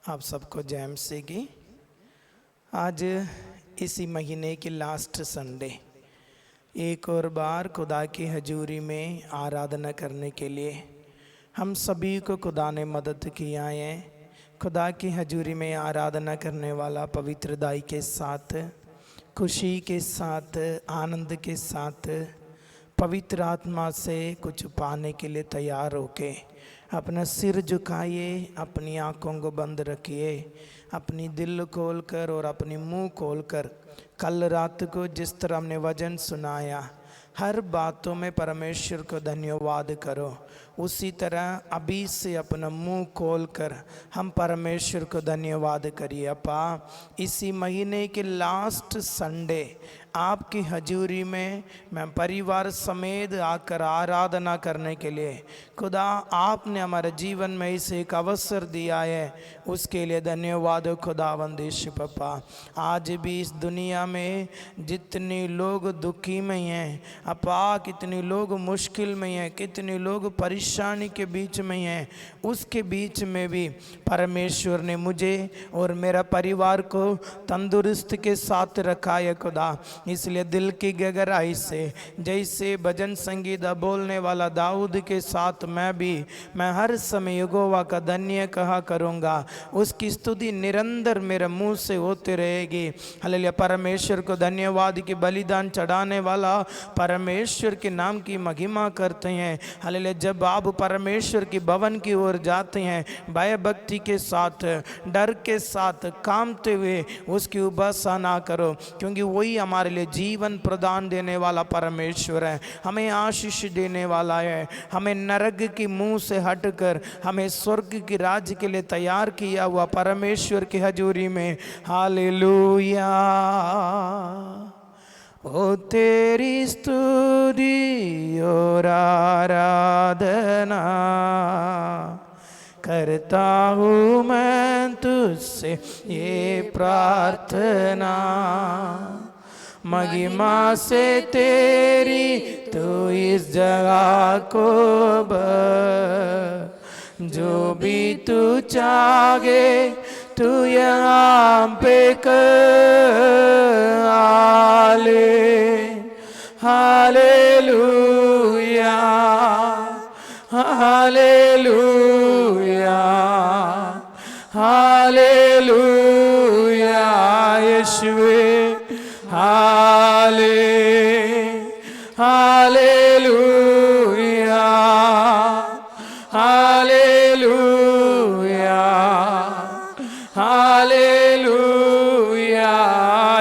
आप सबको जय मसीह की। आज इसी महीने की लास्ट संडे एक और बार खुदा की हजूरी में आराधना करने के लिए हम सभी को खुदा ने मदद किया है। खुदा की हजूरी में आराधना करने वाला पवित्रदाई के साथ, खुशी के साथ, आनंद के साथ, पवित्र आत्मा से कुछ पाने के लिए तैयार होके अपना सिर झुकाइए, अपनी आँखों को बंद रखिए, अपनी दिल खोल कर और अपनी मुंह खोल कर कल रात को जिस तरह हमने वचन सुनाया हर बातों में परमेश्वर को धन्यवाद करो। उसी तरह अभी से अपना मुंह खोल कर हम परमेश्वर को धन्यवाद करिए। अपा, इसी महीने के लास्ट संडे आपकी हजूरी में मैं परिवार समेत आकर आराधना करने के लिए खुदा आपने हमारे जीवन में इसे एक अवसर दिया है, उसके लिए धन्यवाद खुदावंदिश पापा। आज भी इस दुनिया में जितने लोग दुखी में हैं अपा, कितने लोग मुश्किल में हैं, कितने लोग परेशानी के बीच में हैं, उसके बीच में भी परमेश्वर ने मुझे और मेरा परिवार को तंदुरुस्त के साथ रखा है खुदा। इसलिए दिल की गहराई से जैसे भजन संगीत बोलने वाला दाऊद के साथ मैं हर समय यहोवा का धन्य कहा करूँगा, उसकी स्तुति निरंतर मेरे मुंह से होती रहेगी। हालेलुया। परमेश्वर को धन्यवाद की बलिदान चढ़ाने वाला परमेश्वर के नाम की महिमा करते हैं। हालेलुया। जब आप परमेश्वर की भवन की ओर जाते हैं भय भक्ति के साथ, डर के साथ, कामते हुए उसकी उपासना करो, क्योंकि वही हमारे लिए जीवन प्रदान देने वाला परमेश्वर है, हमें आशीष देने वाला है। हमें नरक की मुंह से हटकर हमें स्वर्ग की राज्य के लिए तैयार किया हुआ परमेश्वर की हजूरी में। हालेलुया। ओ तेरी स्तुति और आराधना करता हूँ मैं तुझसे ये प्रार्थना, महिमा से तेरी तू इस जगह को जो भी तू चाहे तू यहाँ पे कर। हालेलुया, हालेलुया, हालेलुया यीशुवे। Hallelujah, hallelujah, hallelujah.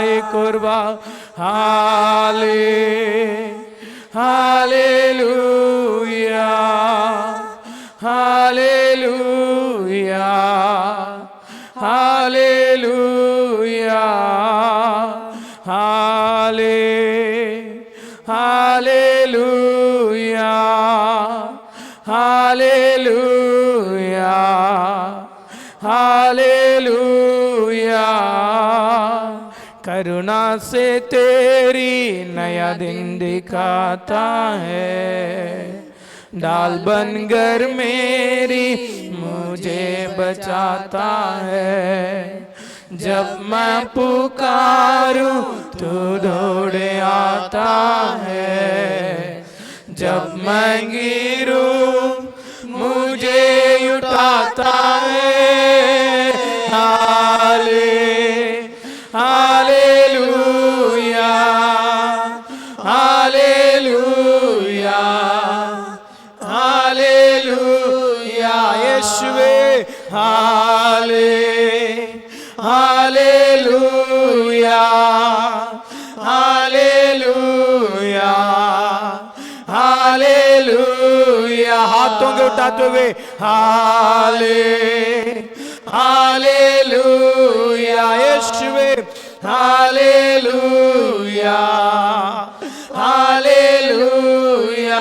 एक और बार hallelujah, hallelujah, hallelujah, hallelujah, hallelujah, hallelujah. करुणा से तेरी नया दिन दिखाता है, डाल बनकर मेरी मुझे बचाता है। जब मैं पुकारूं तू दौड़े आता है, जब मैं गिरूं मुझे उठाता है। हालेलुया, हालेलुया, हालेलुया यीशुवे। Hallelujah, hallelujah, hallelujah. हाथों के उठाते हुए हालेलुया यीशुवे। Hallelujah, hallelujah.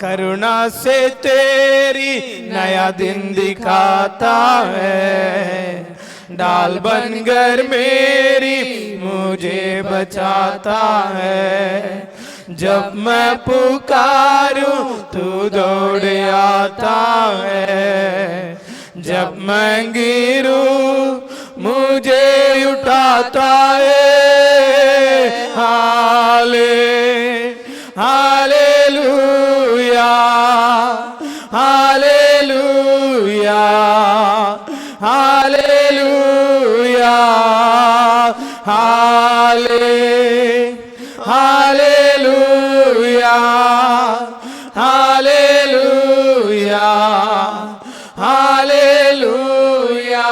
करुणा से तेरी नया दिन दिखाता है, डाल बनकर मेरी मुझे बचाता है। जब मैं पुकारूं तू दौड़ आता है, जब मैं गिरूं मुझे उठाता है। Hallelujah hallelujah hallelujah hallelujah hallelujah hallelujah.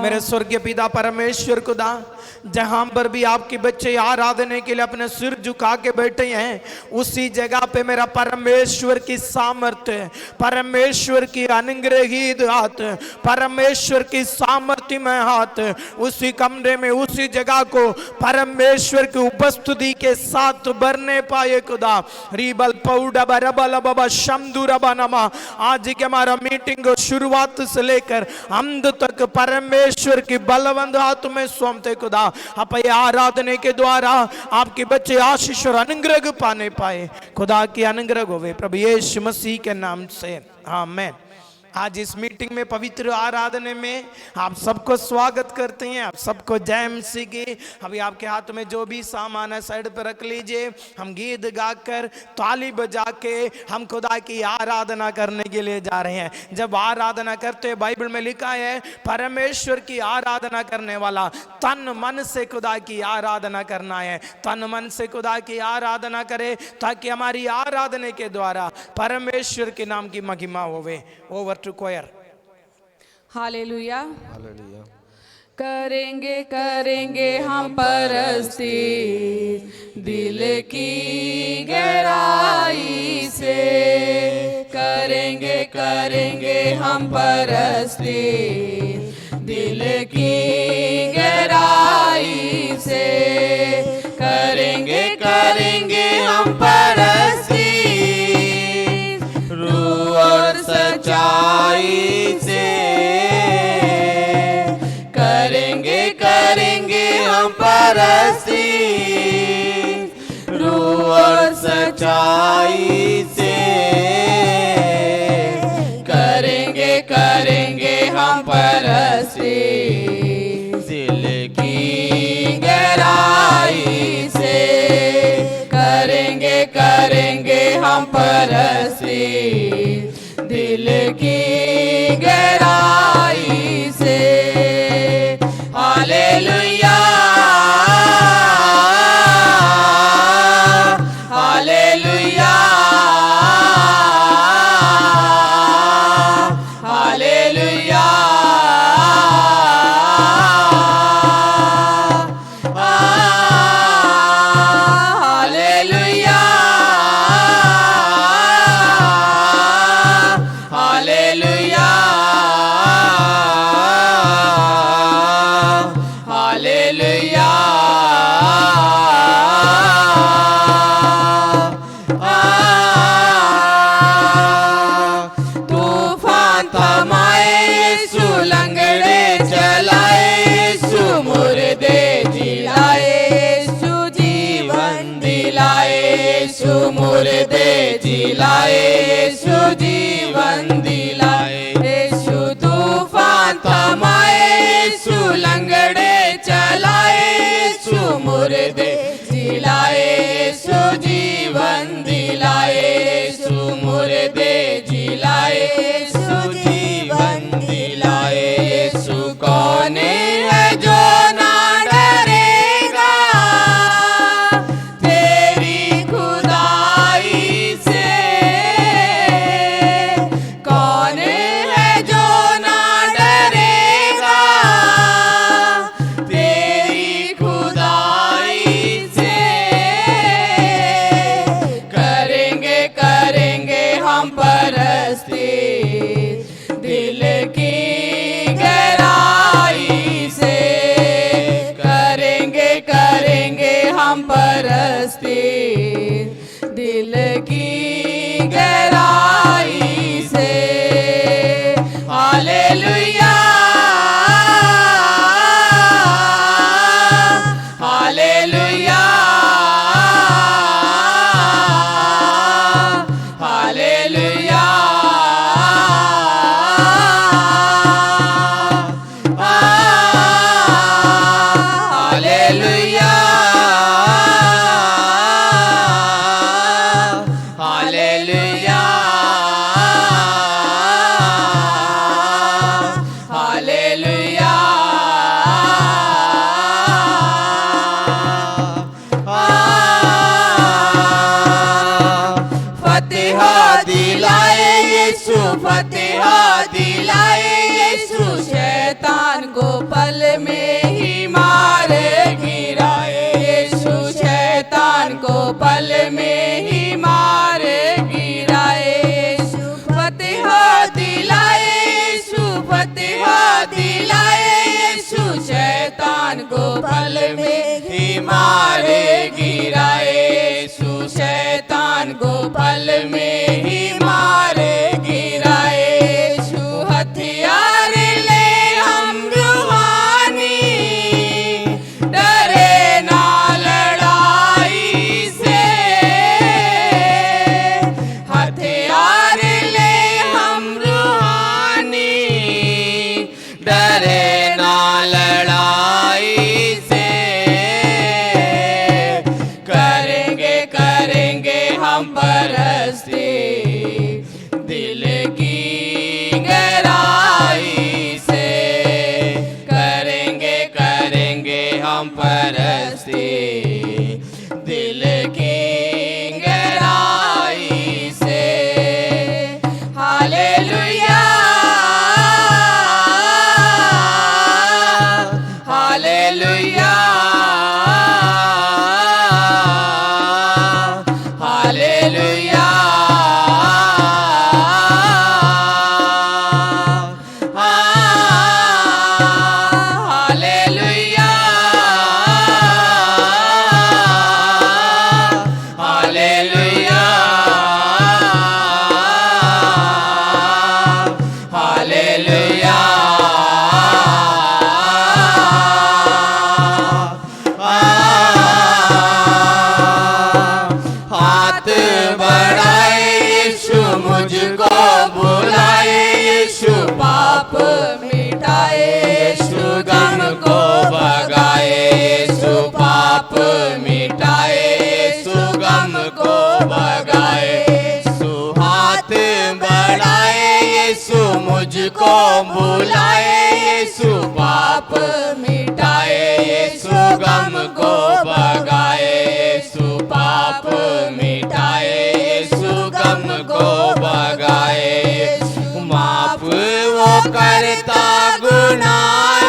मेरे स्वर्गीय पिता परमेश्वर खुदा, जहां पर भी आपके बच्चे आराधने के लिए अपने सिर झुका के बैठे हैं, उसी जगह पे मेरा परमेश्वर की सामर्थ्य, परमेश्वर की अनुग्रहित हाथ, परमेश्वर की सामर्थ्य में हाथ उसी कमरे में, उसी जगह को परमेश्वर की उपस्थिति के साथ भरने पाए खुदा। रिबल पौडा बरबल बाबा शमदुरबा नमा। आज के हमारा मीटिंग को शुरुआत से लेकर अंत तक परमेश्वर की बलवंत हाथ में सौंपते खुदा। आप आराधने के द्वारा आपके बच्चे आशीष और अनुग्रह पाने पाए। खुदा की अनुग्रह होवे प्रभु यीशु मसीह के नाम से, आमीन। आज इस मीटिंग में, पवित्र आराधने में आप सबको स्वागत करते हैं। आप सबको जय मसीह की। अभी आपके हाथ में जो भी सामान है साइड पर रख लीजिए। हम गीत गाकर, ताली बजा के हम खुदा की आराधना करने के लिए जा रहे हैं। जब आराधना करते हैं, बाइबल में लिखा है परमेश्वर की आराधना करने वाला तन मन से खुदा की आराधना करना है। तन मन से खुदा की आराधना करे ताकि हमारी आराधना के द्वारा परमेश्वर के नाम की महिमा होवे। Over to choir. Hallelujah hallelujah. करेंगे करेंगे हम परस्ती दिल की गहराई से, करेंगे करेंगे हम परस्ती दिल की गहराई से, करेंगे करेंगे हम परस्ती रूह और सच्चाई से, करेंगे करेंगे हम परस्ती रूह और सच्चाई से, करेंगे करेंगे हम परस्ती दिल की गहराई से, करेंगे करेंगे हम परस्ती दिल की गहराई से। Hallelujah hallelujah hallelujah hallelujah hallelujah तूफान थमाए यीशु, लंगड़े चलाए यीशु, मुर्दे जिलाए यीशु, जीवन दिलाए यीशु, मुर्दे जिलाए यीशु, जीवन दिलाए यीशु। तूफान थमाए यीशु, लंगड़े चलाए यीशु, मुर्दे जिलाए यीशु, जीवन दिलाए यीशु, मुर्दे जिलाए यीशु, जीवन दिलाए यीशु। कौन है जो ना डरेगा तेरी खुदाई से, कौन है जो ना डरेगा तेरी खुदाई से, करेंगे करेंगे हम परस्ती दिल की गहराई से, करेंगे करेंगे हम परस्ती दिल की गहराई से। हालेलुया हालेलुया हालेलुया दिलाए यीशु शैतान को पल में ही मार गिराए यीशु शैतान को पल में ही मार गिराए यीशु फतेह दिलाए यीशु फतेह दिलाए यीशु शैतान को पल में ही मार गिराए यीशु शैतान को पल में ही मार गिराए यीशु हथियार ले हम रूहानी डरे ना लड़ाई से हथियार ले हम रूहानी डरे ना लड़ाई से करेंगे करेंगे हम परस्ती दिल की गहराई से करेंगे करेंगे हम परस्ती दिल की गहराई से hallelujah hallelujah hallelujah hallelujah hallelujah hallelujah हाथ बढ़ाए यीशु मुझको बुलाए यीशु पाप मिटाए यीशु गम को भगाए यीशु पाप मिटाए यीशु गम को भगाए यीशु हाथ बढ़ाए यीशु मुझको बुलाए यीशु पाप मिटाए यीशु गम को भगाए यीशु पाप मिटाए यीशु गम को भगाए माफ वो करता गुनाह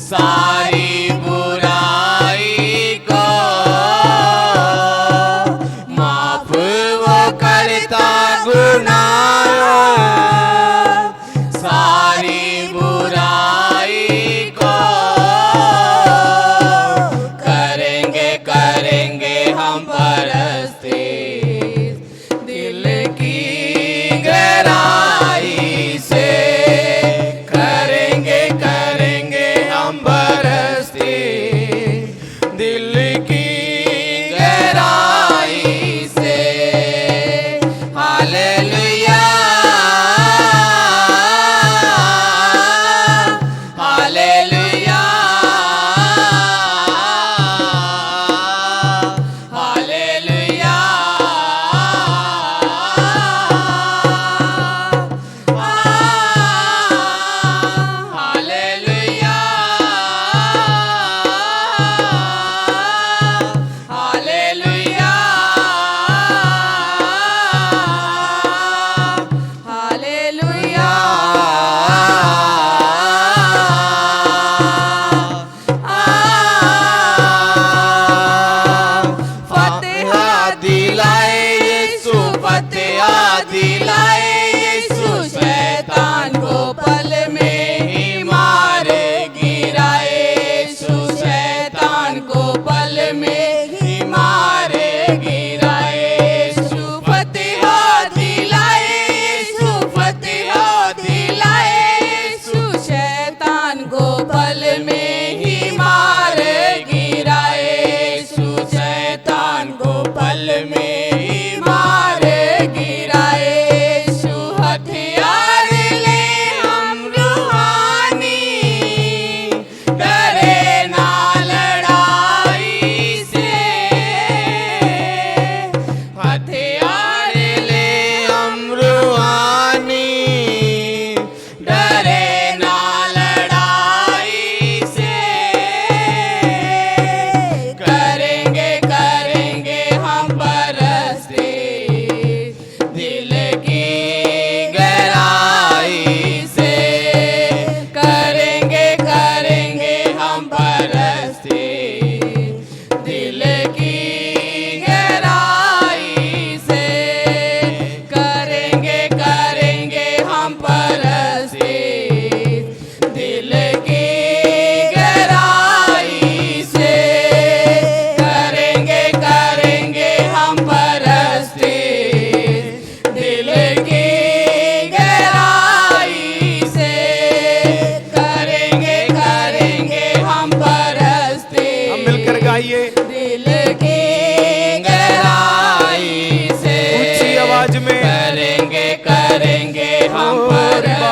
सारी बुराई को माफ वो करता गुनाह सारी बुराई को करेंगे करेंगे हम परस्ती दिल की गहराई से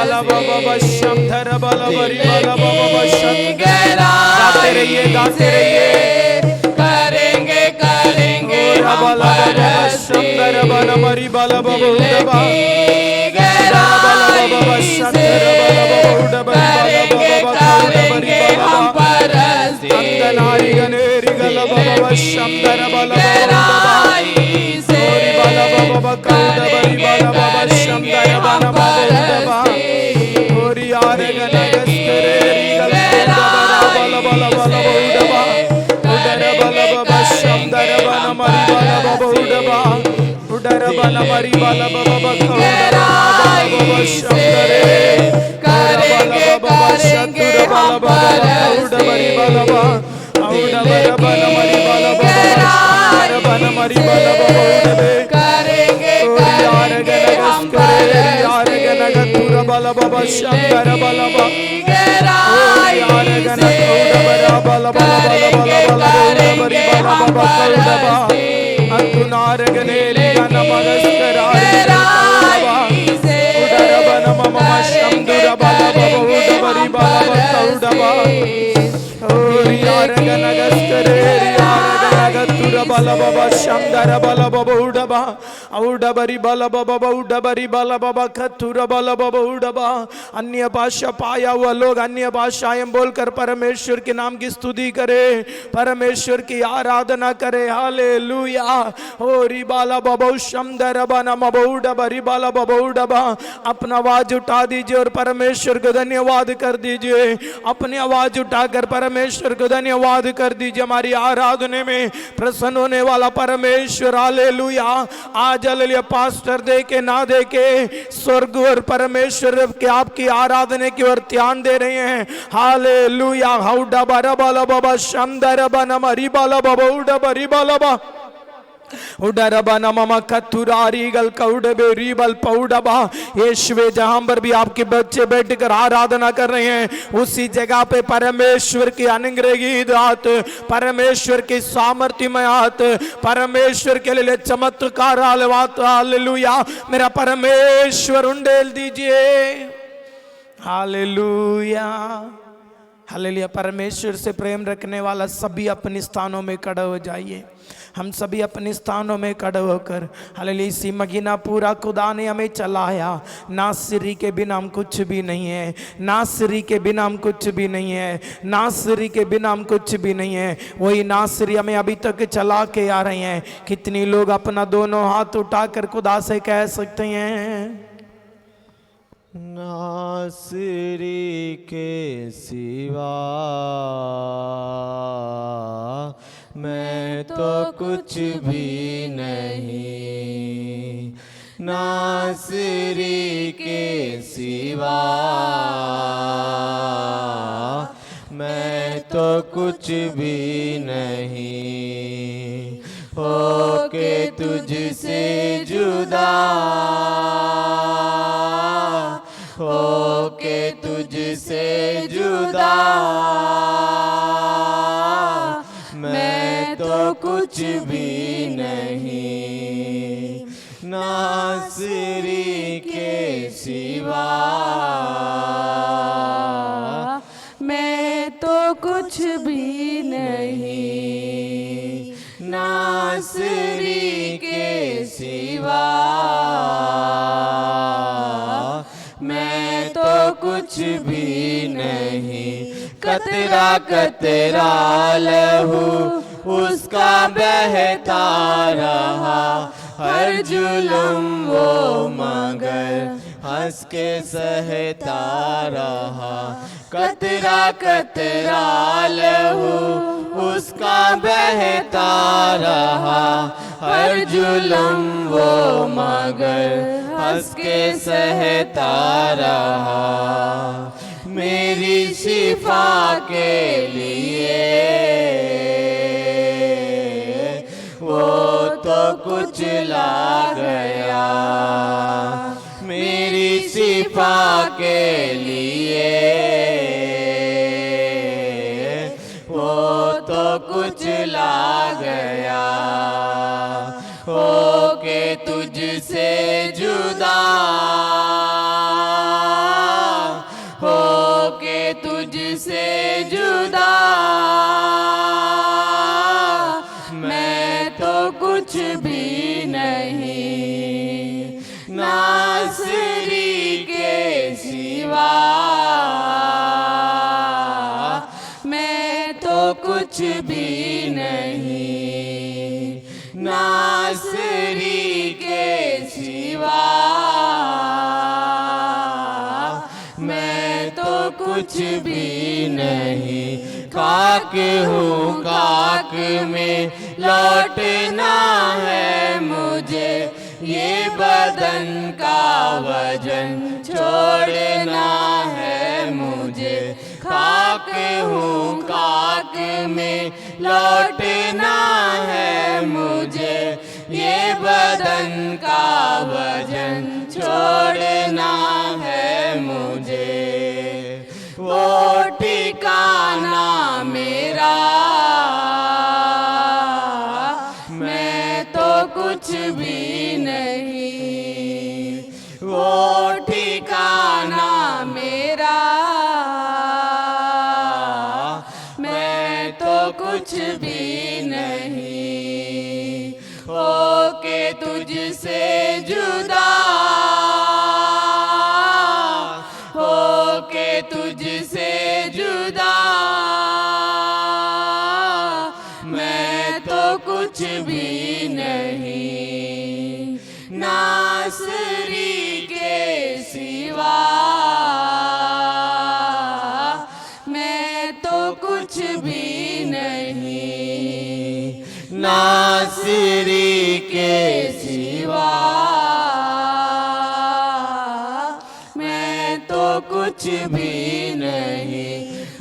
बाला बाबा बशम धर बाला बरी बाला बाबा बशम गाते रहिए करेंगे करेंगे हम बाला बाबा बशम धर बाला मरी बाला बाबा उड़बा बाला बाबा बशम धर बाला बाबा उड़बा बाला बाबा बरी बाला बाबा अंगनारी गनेरी गला बाबा बशम धर बाला बाबा सोरी बाला बाबा कौड़ बरी बाला बाबा शम धर बाला बाबा उड़बा ओरी यार गनगस्तरेरी गला बाला बाला बाला उड़बा उड़र बाला बाबा शम धर बाला मरी बाला बाबा उड़बा उड़र बाला मरी बाला बाबा कौड़ बाबा शम धरे बाला बाबा शतुर बाला बाबा कौड़ बरी बाला बाबा औड़ बाला बाला मरी बाला बाबा धर बाला मरी बाला बाबा उड़बे यार गनगस्तरेरी यार गनगतुर बाला बाबा शम धर बाला बाबा यार गनगौड़ बरा बाला बाला बाला बाला बाला बरी बाला बाबा कौड़बा अंतुनार गनेरी गनमगस्तरारी कौड़बा उड़र बन मम शम धुर बाला बाबा उड़ बरी बाला बाबा कौड़बा ओरी यार गनगस्तरेरी यार गनगतुर बाला बाबा शम धर बाला बाबा उड़बा औड़ बरी बाला बाबा उड़ बरी बाला बाबा खतुर बाला बाबा उड़बा अन्य भाषा पाया हुआ लोग अन्य भाषाएं बोलकर परमेश्वर के नाम की स्तुति करे, परमेश्वर की आराधना करे। हालेलुया। ओरी बाला बाबा शमदर बना मबौड़ बरी बाला बाबा अपना आवाज उठा दीजिए और परमेश्वर को धन्यवाद कर दीजिए। अपनी आवाज उठाकर परमेश्वर को धन्यवाद कर दीजिए। हमारी आराधना में प्रसन्न होने वाला परमेश्वर। हालेलुया। आज हालेलुया पास्टर दे के ना दे के स्वर्ग और परमेश्वर के आपकी आराधना की ओर ध्यान दे रहे हैं। हालेलुया। हौडा बारा बाला बाबा शमदर बना मरी बाला बाबा उड़ा बरी बाला बा उडरबा नममा कतुरारी गल कौडबे रीबल पौडबा। यीशुवे जहां पर भी आपके बच्चे बैठकर आराधना कर रहे हैं उसी जगह पे परमेश्वर की अनुग्रही हाथ, परमेश्वर की सामर्थ्यमय हाथ, परमेश्वर के लिए चमत्कार हालेलुया मेरा परमेश्वर उंडेल दीजिए। Hallelujah hallelujah. परमेश्वर से प्रेम रखने वाला सभी अपने स्थानों में खड़े हो जाइए। हम सभी अपने स्थानों में खड़े होकर हालेलुया इसी महीना पूरा खुदा ने हमें चलाया। नासरी के बिना हम कुछ भी नहीं है, नासरी के बिना हम कुछ भी नहीं है, नासरी के बिना हम कुछ भी नहीं है। वही नासरी हमें अभी तक चला के आ रहे हैं। कितनी लोग अपना दोनों हाथ उठाकर खुदा से कह सकते हैं नासरी के सिवा मैं तो कुछ भी नहीं, नासरी के सिवा मैं तो कुछ भी नहीं। होके तुझसे जुदा, होके तुझसे जुदा मैं तो कुछ भी नहीं, नासरी के सिवा मैं तो कुछ भी नहीं, नासरी के सिवा मैं तो कुछ भी नहीं। कतरा कतरा लहू उसका बहता रहा, हर जुल्म वो मगर हंस के सहता रहा। कतरा कतरा लहू उसका बहता रहा, हर जुल्म वो मगर हंस के सहता रहा। मेरी शिफा के लिए वो तो कुछ ला गया, मेरी शिफा के लिए वो तो कुछ ला गया। होके तुझसे जुदा सिवा मैं तो कुछ भी नहीं, नासरी के सिवा मैं तो कुछ भी नहीं। खाक हूँ खाक में लौटना है मुझे, ये बदन का वजन छोड़ना है मुझे। खाक हूँ खाक में लौटना है मुझे, ये बदन का वजन छोड़ना है मुझे। वो ठिकाना मेरा मैं तो कुछ भी नहीं, वो ठिकाना मेरा मैं तो कुछ भी नहीं। हो के तुझसे जुदा, हो के तुझसे जुदा मैं तो कुछ भी नहीं, नासरी के सिवा मैं तो कुछ भी नहीं, नासरी के सिवा मैं तो कुछ भी नहीं।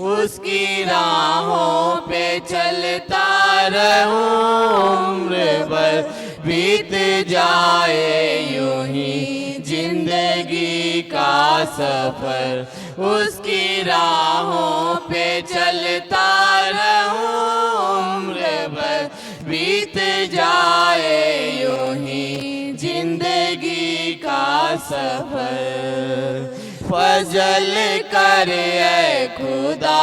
उसकी राहों पे चलता रहूं उम्र भर, बीत जाए यूं ही जिंदगी का सफर। उसकी राहों पे चलता रहूं उम्र भर, बीत जाए यूं ही जिंदगी का सफर। फजल कर ऐ खुदा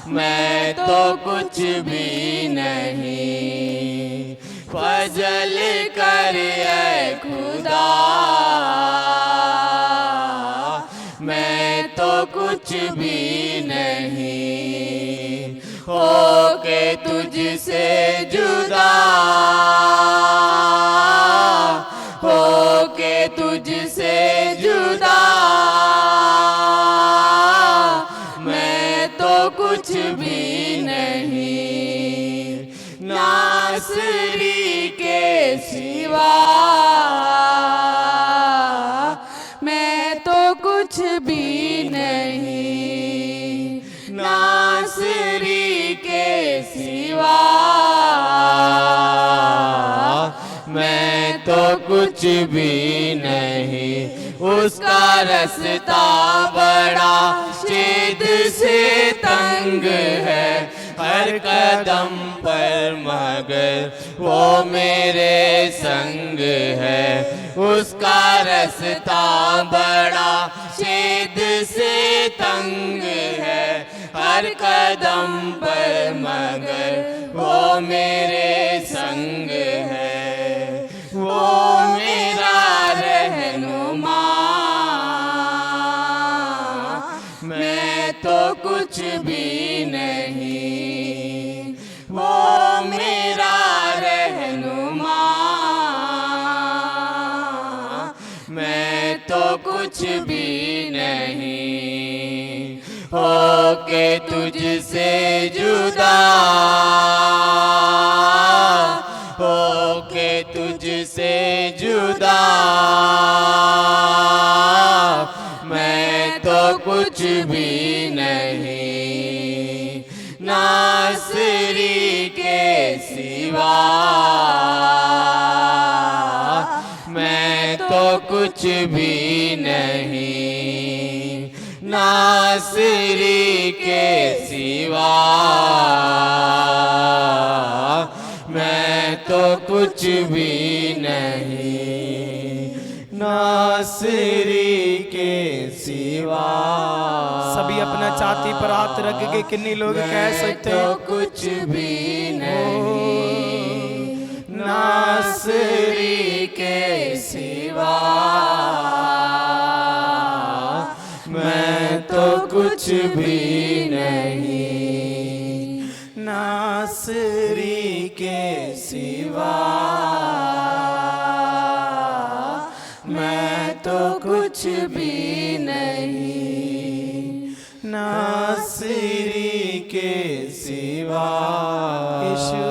मैं तो कुछ भी नहीं, फजल कर ऐ खुदा मैं तो कुछ भी नहीं। हो के तुझसे जुदा, हो के तुझसे जुदा मैं तो कुछ भी नहीं, नासरी के सिवा मैं तो कुछ भी नहीं, नासरी के सिवा मैं तो कुछ भी नहीं। उसका रास्ता बड़ा छेद से तंग है, हर कदम पर मगर वो मेरे संग है। उसका रास्ता बड़ा छेद से तंग है, हर कदम पर मगर वो मेरे संग है। वो मेरा रहनुमा मैं तो कुछ भी नहीं, वो मेरा रहनुमा मैं तो कुछ भी नहीं। हो के तुझसे जुदा, हो के तुझसे जुदा मैं तो कुछ भी नहीं, नासरी के सिवा मैं तो कुछ भी नहीं, नासरी के सिवा मैं तो कुछ भी नहीं, नासरी के सिवा। सभी अपना छाती पर हाथ रख के किन्हीं लोग कह सकते तो हैं कुछ भी नहीं, नासरी के सिवा मैं तो कुछ भी नहीं, नासरी के सिवा मैं तो कुछ भी नहीं, नासरी के सिवा। यीशु,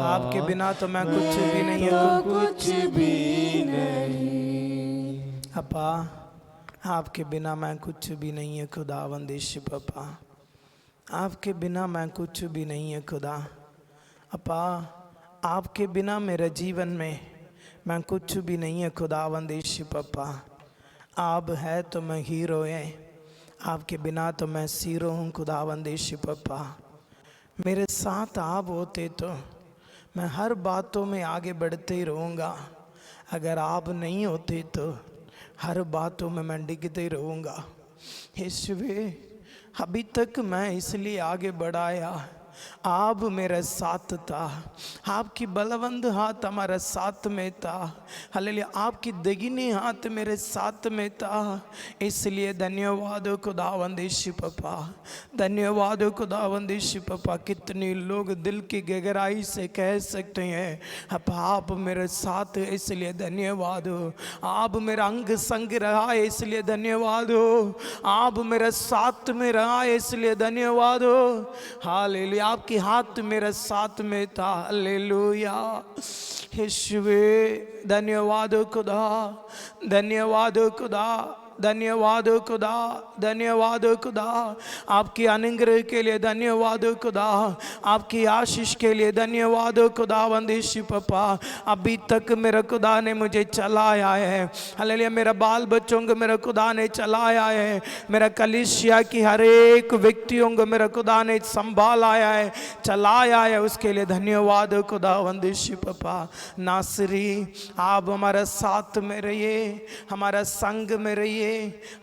आपके बिना तो मैं कुछ भी नहीं तो हूँ। कुछ भी नहीं। अपा, आपके बिना मैं कुछ भी नहीं है खुदावंद यीशु पापा, आपके बिना मैं कुछ भी नहीं है खुदा। अपा, आपके बिना मेरे जीवन में मैं कुछ भी नहीं है खुदावंद यीशु पापा। आप है तो मैं हीरो है, आपके बिना तो मैं सीरो हूँ खुदावंद यीशु पापा। मेरे साथ आप होते तो मैं हर बातों में आगे बढ़ते ही रहूँगा, अगर आप नहीं होते तो हर बातों में मैं डिगते ही रहूँगा। यीशुवे, अभी तक मैं इसलिए आगे बढ़ाया, आप मेरे साथ था, आपकी बलवंत हाथ हमारे साथ में था। हालेलुया, आपकी दगीनी हाथ मेरे साथ में था, इसलिए धन्यवाद खुदावंद यीशु पापा, धन्यवाद खुदावंद यीशु पापा। कितने लोग दिल की गहराई से कह सकते हैं अब आप मेरे साथ है, इसलिए धन्यवाद हो। आप मेरा अंग संग रहा है, इसलिए धन्यवाद हो। आप मेरे साथ में रहा है, इसलिए धन्यवाद हो। हालेलुया, आपके हाथ मेरे साथ में था। हालेलुया यीशुवे, धन्यवाद खुदा, धन्यवाद खुदा, धन्यवाद खुदा, धन्यवाद खुदा। आपकी अनुग्रह के लिए धन्यवाद खुदा, आपकी आशीष के लिए धन्यवाद खुदावंद यीशु पापा। अभी तक मेरे खुदा ने मुझे चलाया है। हालेलुया, मेरा बाल बच्चों को मेरे खुदा ने चलाया है, मेरा कलीसिया की हर एक व्यक्तियों को मेरे खुदा ने संभालाया है, चलाया है, उसके लिए धन्यवाद खुदावंद यीशु पापा। नासरी, आप हमारे साथ में रहिए, हमारा संग में रहिए,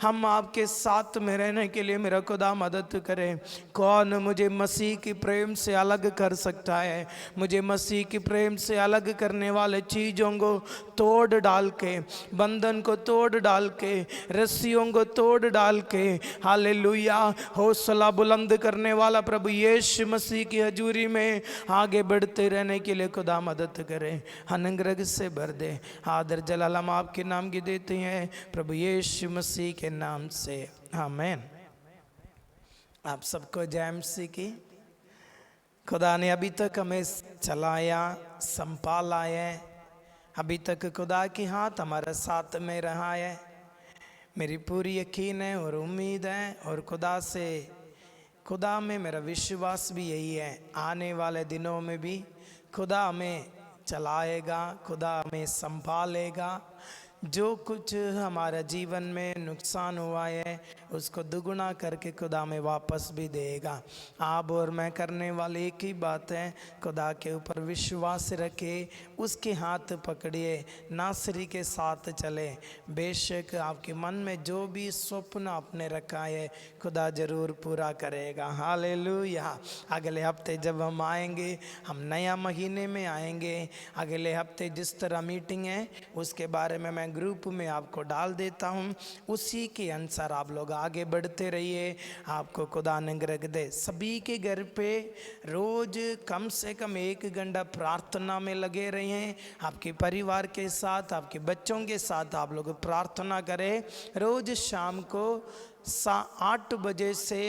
हम आपके साथ में रहने के लिए मेरा खुदा मदद करें। कौन मुझे मसीह की प्रेम से अलग कर सकता है? मुझे मसीह की प्रेम से अलग करने वाले चीज़ों को तोड़ डाल के, बंधन को तोड़ डाल के, रस्सियों को तोड़ डाल के, हालेलुया, हौसला बुलंद करने वाला प्रभु यीशु मसीह की हजूरी में आगे बढ़ते रहने के लिए खुदा मदद करें, अनुग्रह से भर दे। आदर जलाल हम आपके नाम की देते हैं प्रभु यीशु मसीह के नाम से, आमीन। आप सबको जय मसीह की। खुदा ने अभी तक हमें चलाया, संभाला है, अभी तक खुदा की हाथ हमारे साथ में रहा है। मेरी पूरी यकीन है और उम्मीद है और खुदा में मेरा विश्वास भी यही है, आने वाले दिनों में भी खुदा हमें चलाएगा, खुदा हमें संभालेगा। जो कुछ हमारा जीवन में नुकसान हुआ है उसको दुगुना करके खुदा हमें वापस भी देगा। आप और मैं करने वाली एक ही बात है, खुदा के ऊपर विश्वास रखे, उसके हाथ पकड़िए, नासरी के साथ चले। बेशक आपके मन में जो भी स्वप्न आपने रखा है खुदा ज़रूर पूरा करेगा। हालेलुया। अगले हफ्ते जब हम आएंगे, हम नया महीने में आएंगे, अगले हफ्ते जिस तरह मीटिंग है उसके बारे में मैं ग्रुप में आपको डाल देता हूँ, उसी के अनुसार आप लोग आगे बढ़ते रहिए। आपको खुदा अनुग्रह दे। सभी के घर पे रोज कम से कम 1 घंटा प्रार्थना में लगे रहिए। आपके परिवार के साथ, आपके बच्चों के साथ आप लोग प्रार्थना करें। रोज शाम को 8 बजे से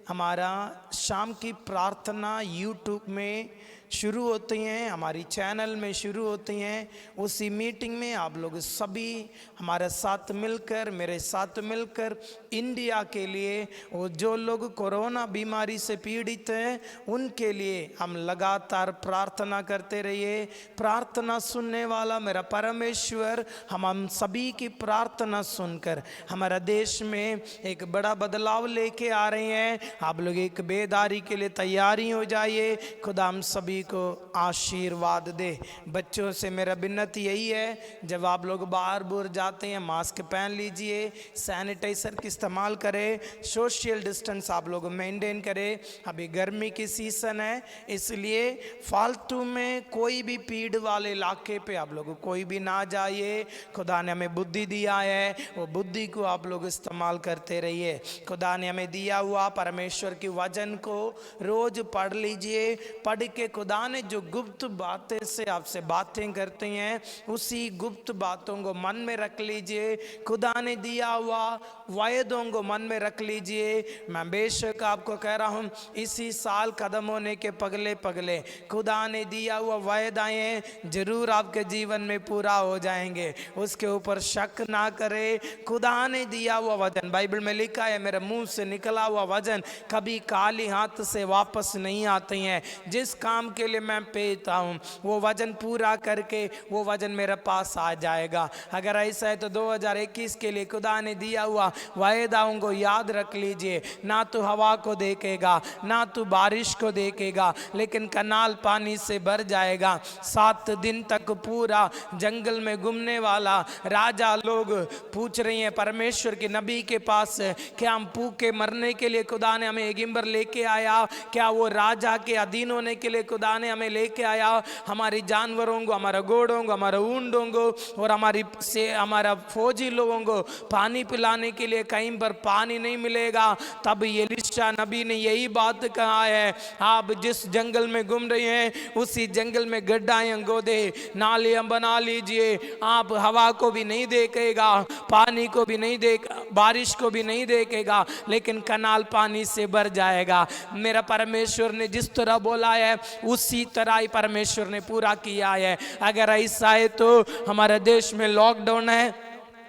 हमारा शाम की प्रार्थना यूट्यूब में शुरू होती हैं, हमारी चैनल में शुरू होती हैं। उसी मीटिंग में आप लोग सभी हमारे साथ मिलकर, मेरे साथ मिलकर इंडिया के लिए और जो लोग कोरोना बीमारी से पीड़ित हैं उनके लिए हम लगातार प्रार्थना करते रहिए। प्रार्थना सुनने वाला मेरा परमेश्वर हम सभी की प्रार्थना सुनकर हमारा देश में एक बड़ा बदलाव लेके आ रहे हैं। आप लोग एक बेदारी के लिए तैयारी हो जाइए। खुदा हम सभी को आशीर्वाद दे। बच्चों से मेरा विनती यही है, जब आप लोग बाहर बुर जाते हैं मास्क पहन लीजिए, सैनिटाइज़र का इस्तेमाल करें, सोशल डिस्टेंस आप लोग मेंटेन करें। अभी गर्मी की सीज़न है, इसलिए फालतू में कोई भी भीड़ वाले इलाके पे आप लोग कोई भी ना जाइए। खुदा ने हमें बुद्धि दिया है, वो बुद्धि को आप लोग इस्तेमाल करते रहिए। खुदा ने हमें दिया हुआ परमेश्वर के वचन को रोज पढ़ लीजिए। पढ़ के खुदा ने जो गुप्त बातें से आपसे बातें करते हैं, उसी गुप्त बातों को मन में रख लीजिए। खुदा ने दिया हुआ वायदों को मन में रख लीजिए। मैं बेशक आपको कह रहा हूँ, इसी साल कदम होने के पगले पगले खुदा ने दिया हुआ वायदाएं जरूर आपके जीवन में पूरा हो जाएंगे, उसके ऊपर शक ना करे। खुदा ने दिया हुआ वचन, बाइबल में लिखा है, मेरे मुंह से निकला हुआ वचन कभी खाली हाथ से वापस नहीं आते हैं। जिस काम के लिए मैं पेता हूँ वो वचन पूरा करके वो वचन मेरे पास आ जाएगा। अगर ऐसा है तो 2021 के लिए खुदा ने दिया हुआ वायदाओं को याद रख लीजिए। ना तो हवा को देखेगा, ना तो बारिश को देखेगा, लेकिन कनाल पानी से भर जाएगा। 7 दिन तक पूरा जंगल में घूमने वाला राजा लोग पूछ रही हैं परमेश्वर के नबी के पास, क्या हम भूखे मरने के लिए खुदा ने हमें एगिम्बर लेके आया? क्या वो राजा के अधीन होने के लिए खुदा ने हमें लेके आया? हमारी जानवरों को, हमारा घोड़ों को, हमारा ऊंटों को और हमारा फौजी लोगों को पानी पिलाने के लिए कहीं पर पानी नहीं मिलेगा। तब एलीशा नबी ने यही बात कहा है, आप जिस जंगल में घूम रहे हैं उसी जंगल में गड्ढाएं गोदे नालियां बना लीजिए। आप हवा को भी नहीं देखेगा, पानी को भी नहीं देख, बारिश को भी नहीं देखेगा, लेकिन कनाल पानी से भर जाएगा। मेरा परमेश्वर ने जिस तरह बोला है उसी तरह ही परमेश्वर ने पूरा किया है। अगर ऐसा है तो हमारे देश में लॉकडाउन है,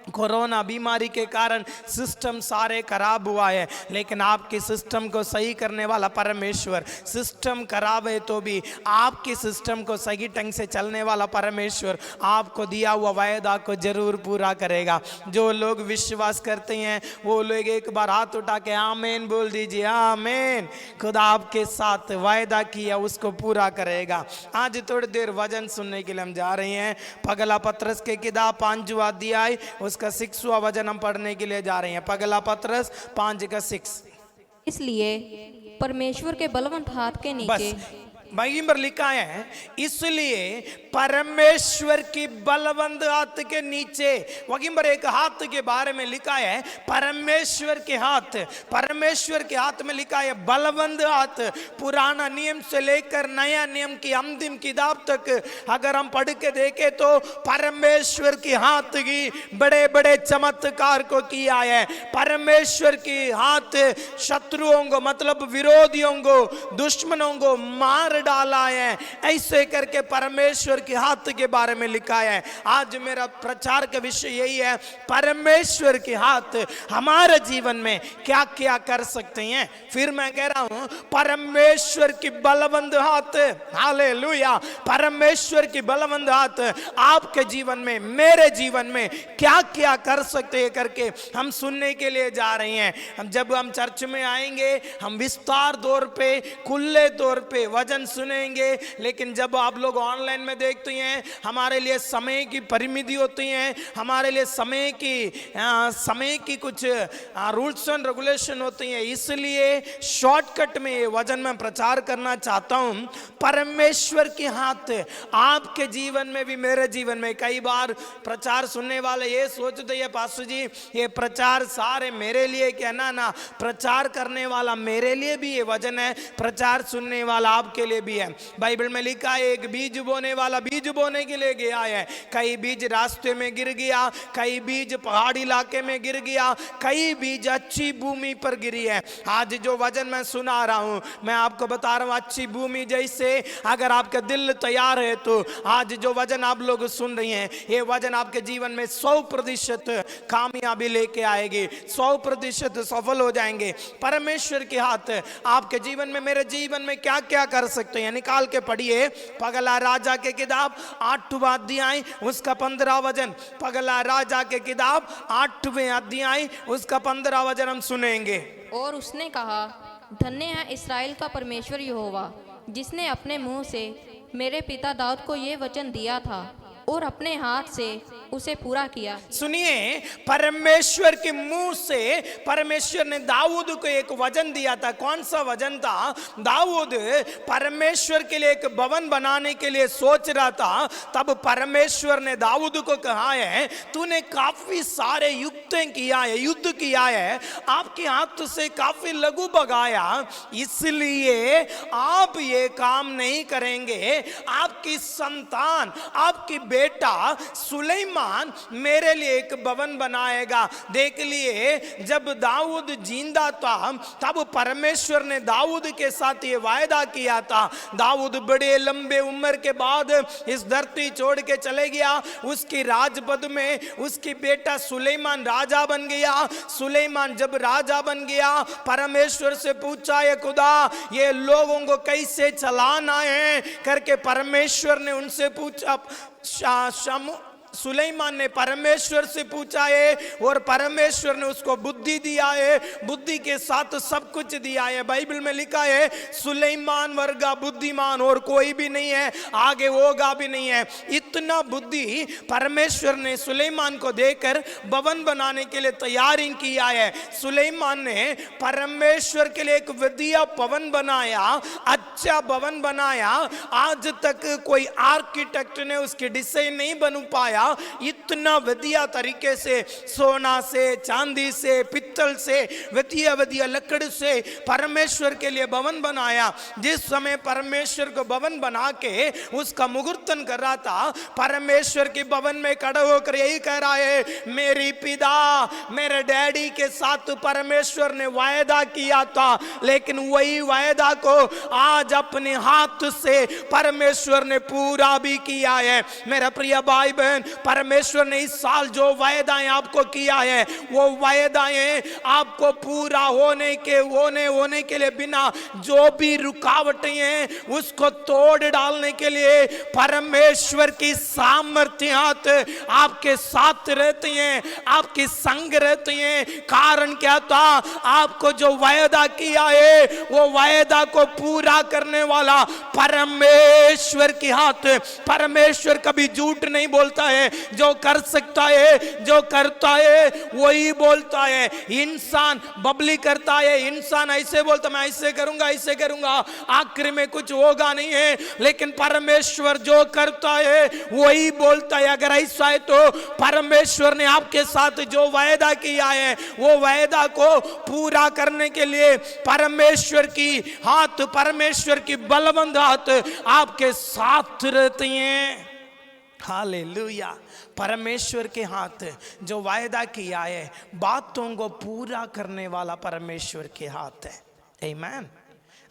कोरोना बीमारी के कारण सिस्टम सारे खराब हुआ है, लेकिन आपके सिस्टम को सही करने वाला परमेश्वर, सिस्टम खराब है तो भी आपके सिस्टम को सही ढंग से चलने वाला परमेश्वर आपको दिया हुआ वायदा को जरूर पूरा करेगा। जो लोग विश्वास करते हैं वो लोग एक बार हाथ उठा के आमीन बोल दीजिए, आमीन। खुदा आपके साथ वायदा किया उसको पूरा करेगा। आज थोड़ी देर वचन सुनने के लिए हम जा रहे हैं। पगला पत्रस के किताब 5वां अध्याय उसका 6वां वचन हम पढ़ने के लिए जा रहे हैं। पगला पत्रस 5:6। इसलिए परमेश्वर के बलवंत हाथ के नीचे, बाइबल पर लिखा है, इसलिए परमेश्वर की बलवंत हाथ के नीचे। वहीं पर एक हाथ के बारे में लिखा है, परमेश्वर के हाथ, परमेश्वर के हाथ में लिखा है बलवंत हाथ। पुराना नियम से लेकर नया नियम की अंतिम किताब तक अगर हम पढ़ के देखें तो परमेश्वर के हाथ की बड़े बड़े चमत्कार को किया है। परमेश्वर की हाथ शत्रुओं को, मतलब विरोधियों को, दुश्मनों को मार डाला है। ऐसे करके परमेश्वर के हाथ के बारे में लिखा है। आज मेरा प्रचार का विषय यही है, परमेश्वर के हाथ हमारे जीवन में क्या क्या कर सकते हैं। फिर मैं कह रहा हूं, परमेश्वर की बलवंत हाथ, हालेलुया, परमेश्वर की बलवंत हाथ आपके जीवन में, मेरे जीवन में क्या क्या कर सकते हैं करके हम सुनने के लिए जा रहे हैं। जब हम चर्च में आएंगे हम विस्तार तौर पे, खुले तौर पे वचन सुनेंगे, लेकिन जब आप लोग ऑनलाइन में देखते हैं हमारे लिए समय की परिमिति होती है, हमारे लिए समय की कुछ रूल्स एंड रेगुलेशन होती हैं। इसलिए शॉर्टकट में ये वचन मैं प्रचार करना चाहता हूं। परमेश्वर के हाथ आपके जीवन में भी, मेरे जीवन में, कई बार प्रचार सुनने वाले ये सोचते हैं पास्टर जी ये प्रचार सारे मेरे लिए क्या, ना, प्रचार करने वाला मेरे लिए भी ये वचन है, प्रचार सुनने वाला आपके लिए भी है। बाइबल में लिखा है, एक बीज बोने वाला बीज बोने के लिए गया है। कई बीज रास्ते में गिर गया, कई बीज पहाड़ी इलाके में गिर गया, कई बीज अच्छी भूमि पर गिरी है। आज जो वचन मैं सुना रहा हूं मैं आपको बता रहा हूं, अच्छी भूमि जैसे अगर आपका दिल तैयार है तो आज जो वचन आप लोग सुन रहे हैं ये वचन आपके जीवन में 100% कामयाबी लेके आएगी, 100% सफल हो जाएंगे। परमेश्वर के हाथ आपके जीवन में, मेरे जीवन में क्या क्या कर सकते हैं, निकाल के पढ़िए। पगला राजा के किताब 8वां अध्याय उसका 15 वचन। पगला राजा के किताब 8वें अध्याय उसका 15 वचन हम सुनेंगे। और उसने कहा, धन्य है इस्राएल का परमेश्वर यहोवा, जिसने अपने मुंह से मेरे पिता दाऊद को ये वचन दिया था और अपने हाथ से उसे पूरा किया। सुनिए, परमेश्वर के मुंह से परमेश्वर ने दाऊद को एक वचन दिया था। कौन सा वचन था? दाऊद परमेश्वर के लिए एक भवन बनाने के लिए सोच रहा था। तब परमेश्वर ने दाऊद को कहा है, तूने काफी सारे युद्ध किया है, आपके हाथ से काफी लघु भगाया, इसलिए आप ये काम नहीं करेंगे। आपकी संतान, आपकी बेटा सुलेमान मेरे लिए एक भवन बनाएगा। देख लिए, जब दाऊद जिंदा था तब परमेश्वर ने दाऊद के साथ ये वायदा किया था। दाऊद बड़े लंबे उम्र के बाद इस धरती छोड़ के चले गया। उसकी राजपद में उसकी बेटा सुलेमान राजा बन गया। सुलेमान जब राजा बन गया, परमेश्वर से पूछा, ये खुदा, ये लोगों को कैसे चलाना है करके परमेश्वर ने उनसे पूछा। सुलेमान ने परमेश्वर से पूछा है और परमेश्वर ने उसको बुद्धि दिया है, बुद्धि के साथ सब कुछ दिया है। बाइबल में लिखा है, सुलेमान वर्गा बुद्धिमान और कोई भी नहीं है, आगे होगा भी नहीं है। इतना बुद्धि परमेश्वर ने सुलेमान को देकर भवन बनाने के लिए तैयारी किया है। सुलेमान ने परमेश्वर के लिए एक वधिया भवन बनाया, अच्छा भवन बनाया। आज तक कोई आर्किटेक्ट ने उसकी डिजाइन नहीं बन पाया। इतना वधिया तरीके से, सोना से, चांदी से, पित्तल से, वधिया वधिया लकड़ से परमेश्वर के लिए भवन बनाया। जिस समय परमेश्वर को भवन बना के उसका मुहूर्तन कर रहा था, परमेश्वर के भवन में खड़ा होकर यही कह रहा है, मेरी पिता, मेरे डैडी के साथ परमेश्वर ने वायदा किया था, लेकिन वही वायदा को आज अपने हाथ से परमेश्वर ने पूरा भी किया है। मेरा प्रिय भाई बहन, परमेश्वर ने इस साल जो वायदाएं आपको किया है, वो वायदाएं आपको पूरा होने के लिए बिना जो भी रुकावटें हैं उसको तोड़ डालने के लिए परमेश्वर की सामर्थ्य आपके साथ रहती हैं, आपके संग रहती हैं। कारण क्या था? आपको जो वायदा किया है वो वायदा को पूरा करने वाला परमेश्वर के हाथ। परमेश्वर कभी झूठ नहीं बोलता है, जो कर सकता है, जो करता है वही बोलता है। इंसान बबली करता है, इंसान ऐसे बोलता, मैं ऐसे करूंगा, आखिर में कुछ होगा नहीं है। लेकिन परमेश्वर जो करता है वही बोलता है। अगर ऐसा है तो परमेश्वर ने आपके साथ जो वायदा किया है वो वायदा को पूरा करने के लिए परमेश्वर की बलवंत हाथ आपके साथ रहती हैं। हालेलुया। परमेश्वर के हाथ जो वायदा किया है, बातों को पूरा करने वाला परमेश्वर के हाथ है। आमीन।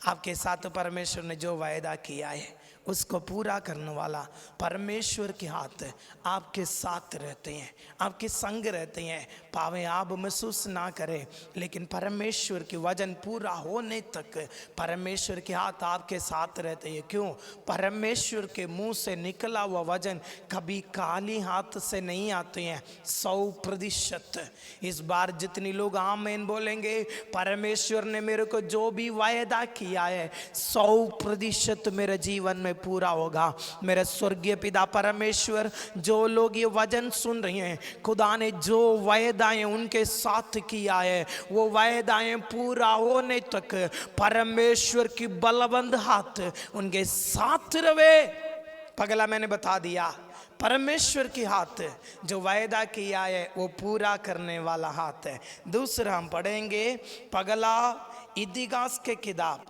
आपके साथ परमेश्वर ने जो वायदा किया है उसको पूरा करने वाला परमेश्वर के हाथ आपके साथ रहते हैं, आपके संग रहते हैं। पावे आप महसूस ना करें, लेकिन परमेश्वर की वचन पूरा होने तक परमेश्वर के हाथ आपके साथ रहते हैं। क्यों? परमेश्वर के मुंह से निकला हुआ वचन कभी खाली हाथ से नहीं आते हैं। 100%। इस बार जितनी लोग आमीन बोलेंगे, परमेश्वर ने मेरे को जो भी वायदा किया है 100% मेरे जीवन में पूरा होगा। मेरे स्वर्गीय पिता परमेश्वर, जो लोग ये वचन सुन रहे हैं, खुदा ने जो वायदाएं उनके साथ किया है वो वायदाएं पूरा होने तक परमेश्वर की बलवंत हाथ उनके साथ रहे। पगला मैंने बता दिया, परमेश्वर के हाथ जो वायदा किया है वो पूरा करने वाला हाथ है। दूसरा हम पढ़ेंगे पगला इतिहास के किताब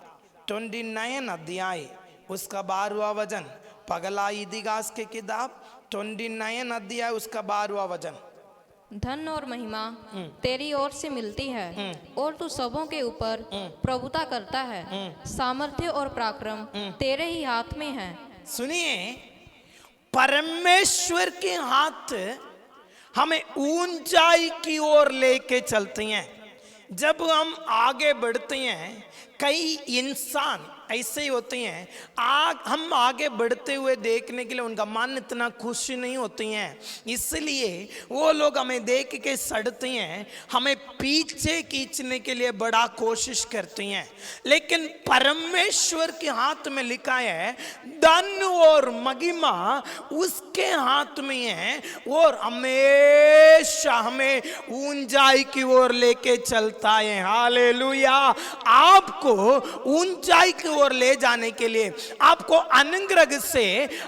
29 अध्याय उसका 12वां वचन। पगला इतिहास के किताब 29 अध्याय उसका 12वां वचन। धन और महिमा तेरी ओर से मिलती है और तू सबों के ऊपर प्रभुता करता है। सामर्थ्य और पराक्रम तेरे ही हाथ में है। सुनिए, परमेश्वर के हाथ हमें ऊंचाई की ओर लेके चलते हैं। जब हम आगे बढ़ते हैं कई इंसान ऐसे ही होते हैं, हम आगे बढ़ते हुए देखने के लिए उनका मन इतना खुश नहीं होते हैं, इसलिए वो लोग हमें देख के सड़ते हैं, हमें पीछे खींचने के लिए बड़ा कोशिश करते हैं। लेकिन परमेश्वर के हाथ में लिखा है धन और महिमा उसके हाथ में है, और हमेशा हमें ऊंचाई की ओर लेके चलता है। हालेलुया। आपको ऊंचाई की ओर ले जाने के लिए, आपको अनुग्रह से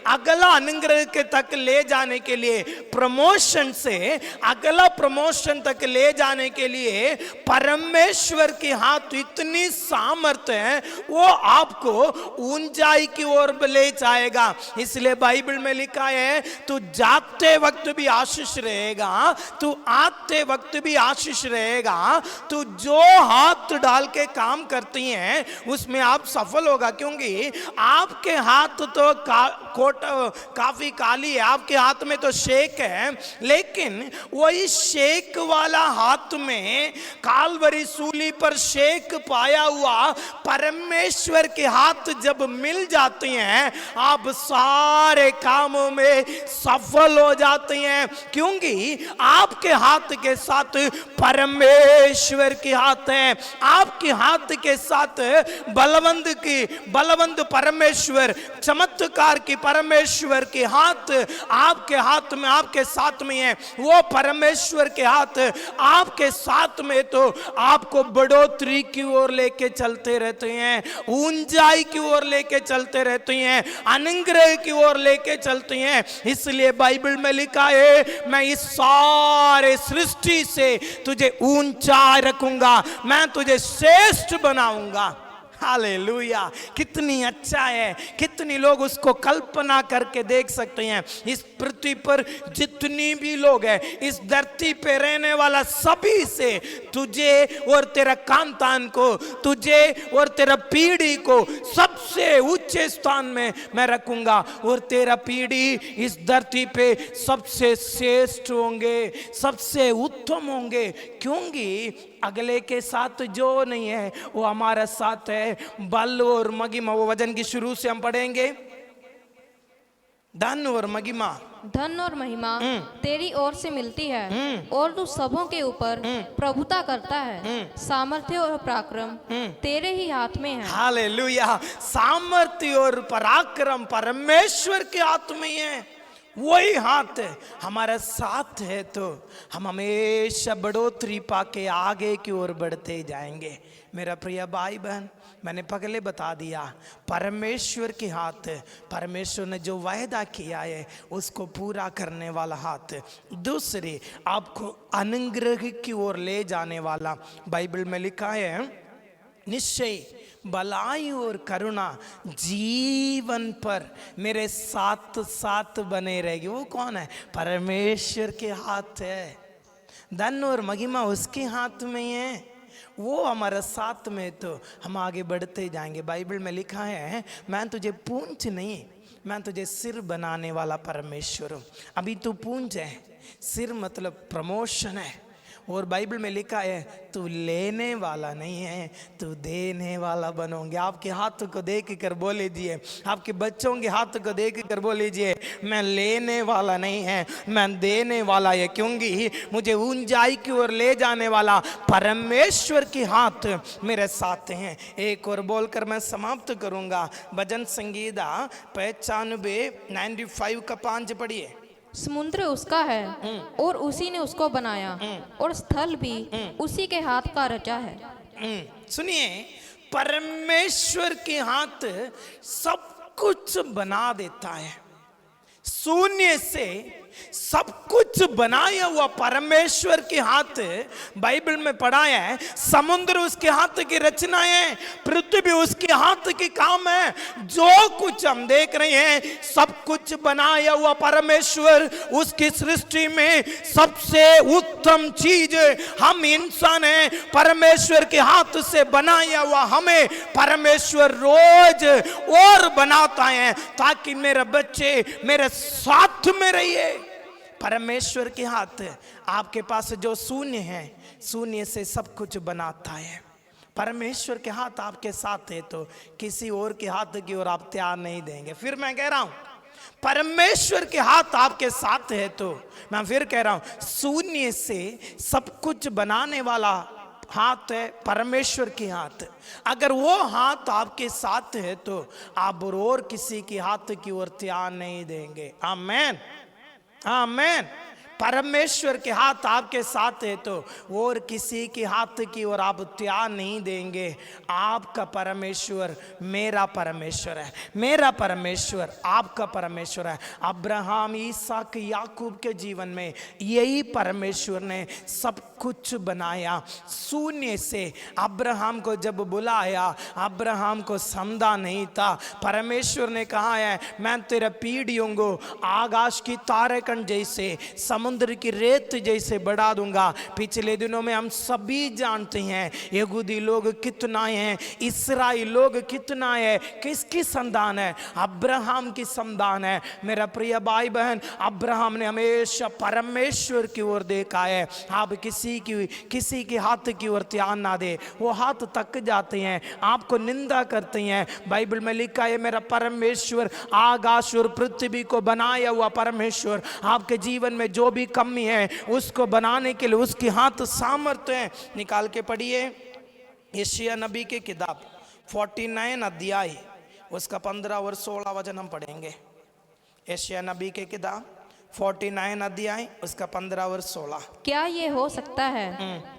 अगला अनुग्रह के तक ले जाने के लिए, प्रमोशन से अगला प्रमोशन तक ले जाने के लिए परमेश्वर के हाथ इतनी सामर्थ है, वो आपको ऊंचाई की ओर ले जाएगा। इसलिए बाइबल में लिखा है तू जाते वक्त भी आशीष रहेगा, तू आते वक्त भी आशीष रहेगा, तू जो हाथ डाल के काम करती हैं उसमें आप सफल होगा, क्योंकि आपके हाथ तो काफी काली है, आपके हाथ में तो शेक है, लेकिन वही शेक वाला हाथ में कालवरी सूली पर शेक पाया हुआ परमेश्वर के हाथ जब मिल जाते हैं, आप सारे कामों में सफल हो जाते हैं, क्योंकि आपके हाथ के साथ परमेश्वर के हाथ है। आपके हाथ के साथ बलवंत परमेश्वर, चमत्कार की परमेश्वर के हाथ आपके हाथ में, आपके साथ में है। वो परमेश्वर के हाथ आपके साथ में तो आपको बढ़ोतरी की ओर लेके चलते रहते हैं, ऊंचाई की ओर लेके चलते रहते हैं, अनुग्रह की ओर लेके चलते हैं। इसलिए बाइबल में लिखा है मैं इस सारे सृष्टि से तुझे ऊंचा रखूंगा, मैं तुझे श्रेष्ठ बनाऊंगा। हालेलुया। कितनी अच्छा है, कितनी लोग उसको कल्पना करके देख सकते हैं। इस पृथ्वी पर जितनी भी लोग हैं, इस धरती पे रहने वाला सभी से तुझे और तेरा खानदान को, तुझे और तेरा पीढ़ी को सबसे ऊंचे स्थान में मैं रखूंगा, और तेरा पीढ़ी इस धरती पे सबसे श्रेष्ठ होंगे, सबसे उत्तम होंगे, क्योंकि अगले के साथ जो नहीं है वो हमारा साथ है। बल और महिमा, वो वचन की शुरू से हम पढ़ेंगे। धन और महिमा, धन और महिमा तेरी ओर से मिलती है, और तू सबों के ऊपर प्रभुता करता है। सामर्थ्य और पराक्रम तेरे ही हाथ में है। हालेलुया। सामर्थ्य और पराक्रम परमेश्वर के हाथ में है। वही हाथ हमारा साथ है तो हम हमेशा बढ़ोतरी पाके आगे की ओर बढ़ते जाएंगे। मेरा प्रिय भाई बहन, मैंने पहले बता दिया परमेश्वर के हाथ, परमेश्वर ने जो वायदा किया है उसको पूरा करने वाला हाथ। दूसरे, आपको अनुग्रह की ओर ले जाने वाला। बाइबल में लिखा है निश्चय भलाई और करुणा जीवन पर मेरे साथ साथ बने रहेगी। वो कौन है? परमेश्वर के हाथ है। धन और महिमा उसके हाथ में है, वो हमारा साथ में तो हम आगे बढ़ते जाएंगे। बाइबल में लिखा है मैं तुझे पूंछ नहीं, मैं तुझे सिर बनाने वाला परमेश्वर हूँ। अभी तू पूंछ है, सिर मतलब प्रमोशन है। और बाइबल में लिखा है तू लेने वाला नहीं है, तू देने वाला बनोगे। आपके हाथ को देख कर बोल लीजिए, आपके बच्चों के हाथ को देख कर बोल लीजिए मैं लेने वाला नहीं है, मैं देने वाला है, क्योंकि मुझे ऊंचाई की ओर ले जाने वाला परमेश्वर के हाथ मेरे साथ हैं। एक और बोलकर मैं समाप्त करूंगा। भजन संगीता 95 का 5 पढ़िए। समुद्र उसका है और उसी ने उसको बनाया, और स्थल भी उसी के हाथ का रचा है। सुनिए, परमेश्वर के हाथ सब कुछ बना देता है। शून्य से सब कुछ बनाया हुआ परमेश्वर के हाथ, बाइबल में पढ़ा है समुद्र उसके हाथ की रचना है, पृथ्वी उसके हाथ की काम है। जो कुछ हम देख रहे हैं सब कुछ बनाया हुआ परमेश्वर, उसकी सृष्टि में सबसे उत्तम चीज हम इंसान हैं। परमेश्वर के हाथ से बनाया हुआ हमें परमेश्वर रोज और बनाता है, ताकि मेरे बच्चे मेरे साथ में रहिए। परमेश्वर के हाथ आपके पास जो शून्य है, शून्य से सब कुछ बनाता है। परमेश्वर के हाथ आपके साथ है तो किसी और के हाथ की ओर आप त्याग नहीं देंगे। फिर मैं कह रहा हूं, परमेश्वर के हाथ आपके साथ है तो मैं फिर कह रहा हूं, शून्य से सब कुछ बनाने वाला हाथ है परमेश्वर के हाथ। अगर वो हाथ आपके साथ है तो आप और किसी के हाथ की ओर त्याग नहीं देंगे। आमेन, आमेन। परमेश्वर के हाथ आपके साथ है तो और किसी के हाथ की ओर आप त्याग नहीं देंगे। आपका परमेश्वर मेरा परमेश्वर है, मेरा परमेश्वर आपका परमेश्वर है। अब्राहम, इसहाक, याकूब के जीवन में यही परमेश्वर ने सब कुछ बनाया। शून्य से अब्राहम को जब बुलाया, अब्राहम को समझा नहीं था। परमेश्वर ने कहा है, मैं तेरा पीढ़ियों को आकाश की तारेकण जैसे, समुद्र की रेत जैसे बढ़ा दूंगा। पिछले दिनों में हम सभी जानते हैं यहूदी लोग कितना है, इस्राएल लोग कितना है, किसकी संतान है? अब्राहम की संतान है। मेरा प्रिय भाई बहन, अब्राहम ने हमेशा परमेश्वर की ओर देखा है। आप किसी के हाथ की ओर ध्यान ना दे, वो हाथ तक जाते हैं, आपको निंदा करते हैं। बाइबल में लिखा है, मेरा परमेश्वर आकाश और पृथ्वी को बनाया हुआ परमेश्वर आपके जीवन में जो भी कमी है उसको बनाने के लिए उसके हाथ सामर्थ्य है। निकाल के पढ़िए यशायाह नबी की किताब 49 अध्याय उसका 15 और 16 वचन हम पढ़ेंगे। यशायाह नबी की किताब 49 अध्याय उसका 15 और 16। क्या ये हो सकता है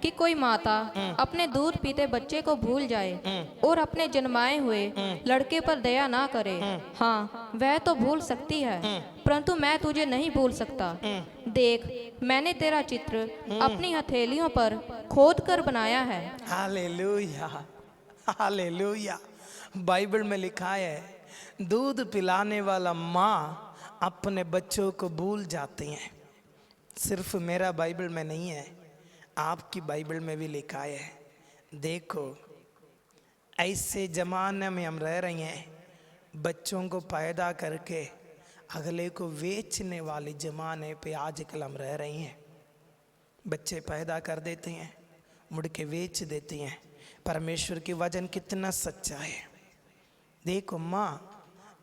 कि कोई माता अपने दूध पीते बच्चे को भूल जाए और अपने जन्माए हुए लड़के पर दया ना करे? हाँ, वह तो भूल सकती है, परंतु मैं तुझे नहीं भूल सकता। देख, मैंने तेरा चित्र अपनी हथेलियों पर खोद कर बनाया है। Hallelujah, hallelujah. बाइबल में लिखा है, दूध पिलाने वाला माँ अपने बच्चों को भूल जाते हैं। सिर्फ मेरा बाइबल में नहीं है, आपकी बाइबल में भी लिखा है। देखो, ऐसे जमाने में हम रह रहे हैं, बच्चों को पैदा करके अगले को बेचने वाले जमाने पे आजकल हम रह रहे हैं। बच्चे पैदा कर देते हैं, मुड़ के बेच देते हैं। परमेश्वर की वचन कितना सच्चा है। देखो, माँ